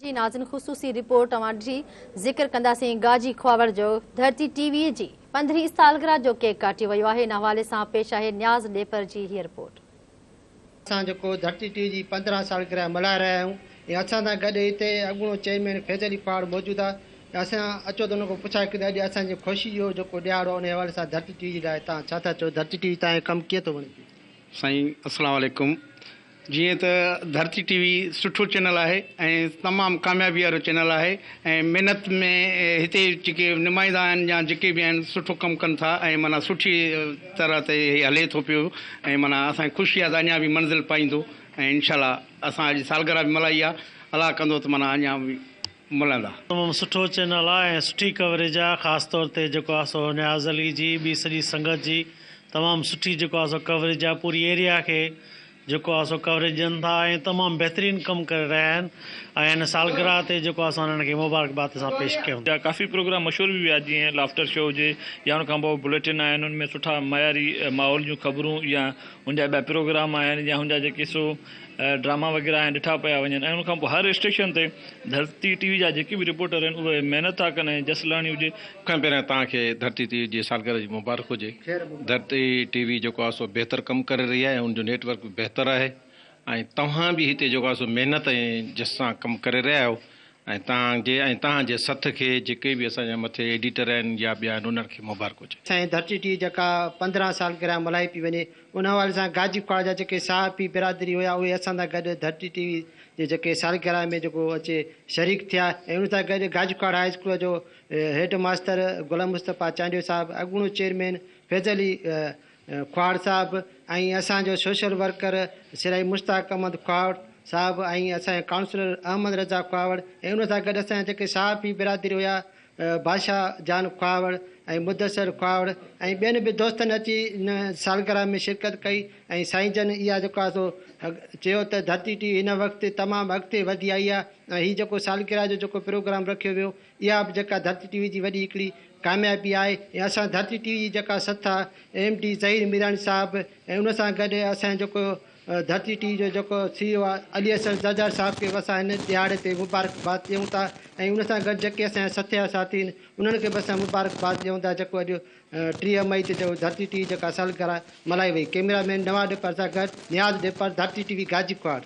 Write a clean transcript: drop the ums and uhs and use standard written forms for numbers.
जी नाज़िन ख़ुसूसी report तव्हां ॾिठी ज़िक्र कंदासीं गाजी ख्वावर जो धरती टीवी जी 15वीं सालगिरह जो केक काटियो वियो आहे। इन हवाले सां पेश आहे न्याज़ ॾेपर जी हीअ रिपोर्ट। असां जेको धरती टीवी जी 15 सालगिरह मल्हाए रहिया आहियूं ऐं असां सां गॾु हिते अॻूणो चेयरमैन फैज़ल पहाड़ मौजूदु आहे। असां अचो त हुन खां पुछां कि अॼु असांजी ख़ुशी जो जेको ॾियारो उन हवाले सां धरती टीवी जी लाइ तव्हां छा था चओ? धरती टीवी तव्हांजो कमु कीअं थो वणे? साईं अस्सलाम वालेकुम। जीअं त धरती टीवी सुठो चैनल आहे ऐं तमामु कामयाबी वारो चैनल आहे ऐं महिनत में हिते जेके नुमाइंदा आहिनि या जेके बि आहिनि सुठो कमु कनि था ऐं माना सुठी तरह ते हले थो पियो ऐं माना असांखे ख़ुशी आहे त अञा बि मंज़िल पाईंदो ऐं इनशाला असां अॼु सालगिरह बि मल्हाई आहे। अलाह कंदो त माना अञा बि मल्हाईंदा। तमामु सुठो चैनल आहे ऐं सुठी कवरेज आहे। ख़ासि तौर ते जेको आहे सो न्याज़ अली जी ॿी सॼी संगत जी तमामु सुठी जेको आहे सो कवरेज आहे। पूरी एरिया खे जेको आहे सो कवरेज ॾियनि था ऐं तमामु बहितरीनु कमु करे रहिया आहिनि ऐं हिन सालगिरह ते जेको असां उन्हनि खे मुबारकबाद सां पेश कयूं। काफ़ी प्रोग्राम मशहूर भी हुआ जीअं लाफ्टर शो हुजे या उन खां पोइ बुलेटिन आहिनि उनमें सुठा मयारी माहौल जूं ख़बरूं या हुनजा ॿिया प्रोग्राम आहिनि या हुनजा जेके सो ड्रामा वग़ैरह आहिनि ॾिठा पिया वञनि ऐं उनखां पोइ हर स्टेशन ते धरती टीवी जा जेके बि रिपोर्टर आहिनि उहे महिनत था कनि। जसलाणी हुजे खां पहिरियों तव्हांखे धरती टीवी जी सालगिरह जी मुबारक हुजे। धरती टीवी जेको आहे सो बहितर कमु करे रही आहे, हुनजो नेटवर्क बि बहितर आहे ऐं तव्हां बि हिते जेको आहे सो महिनत ऐं जस सां कमु करे रहिया आहियो ऐं तव्हांजे सथ खे जेके बि असांजे मथे एडिटर आहिनि या ॿिया आहिनि उन्हनि खे मुबारक हुजे। असांजी धरती टीवी जेका 15 सालगिरह मल्हाई पई वञे उन हवाले सां गाजी ख्वाड़ जा जेके साहब पी बिरादरी हुया उहे असां सां गॾु धरती टीवी जे जेके सालगिरह में जेको अचे शरीक थिया ऐं उन सां गॾु गाजी ख्वाड़ हाई स्कूल जो हेड मास्टर गुलाम मुस्तफ़ा चांडियो साहिबु, अॻूणो चेयरमैन फैज़ली ख्वाड़ साहिबु ऐं असांजो सोशल वर्कर सिराई मुश्ताक अहमद ख्वाड़ साहिबु ऐं असांजे काउंसलर अहमद रज़ा ख्वाड़ ऐं उन सां गॾु असांजा जेके साहब पी बिरादरी हुया बादशाह जान ख्वाड़ ऐं मुदसर ख्वाड़ ऐं ॿियनि बि दोस्तनि अची इन सालगिरह में शिरकत कई ऐं साईं जन इहा जेको आहे सो चयो त धरती टीवी हिन वक़्तु तमामु अॻिते वधी आई आहे ऐं हीउ जेको सालगिरह जो जेको प्रोग्राम रखियो वियो इहा बि जेका धरती टीवी जी वॾी हिकिड़ी कामयाबी आहे। ऐं असां धरती टीवी जी जेका सथ आहे MD ज़हीर मीरानी साहिबु ऐं उन सां गॾु असांजो जेको धरती टीवी जो जेको CEO आहे अली असर ज़ज़र साहिब खे बि असां हिन ॾियारे ते मुबारकबाद ॾियूं था ऐं उन सां गॾु जेके असांजा सथिया साथी आहिनि उन्हनि खे बि असां मुबारकबाद ॾियूं था जेको अॼु 3 मई ते जो धरती टीवी जेका सालगिरह मल्हाई वई। कैमरामैन नवाज़ ॾेपर सां गॾु न्याज़ ॾेपर, धरती टीवी गाजी ख्वाड़।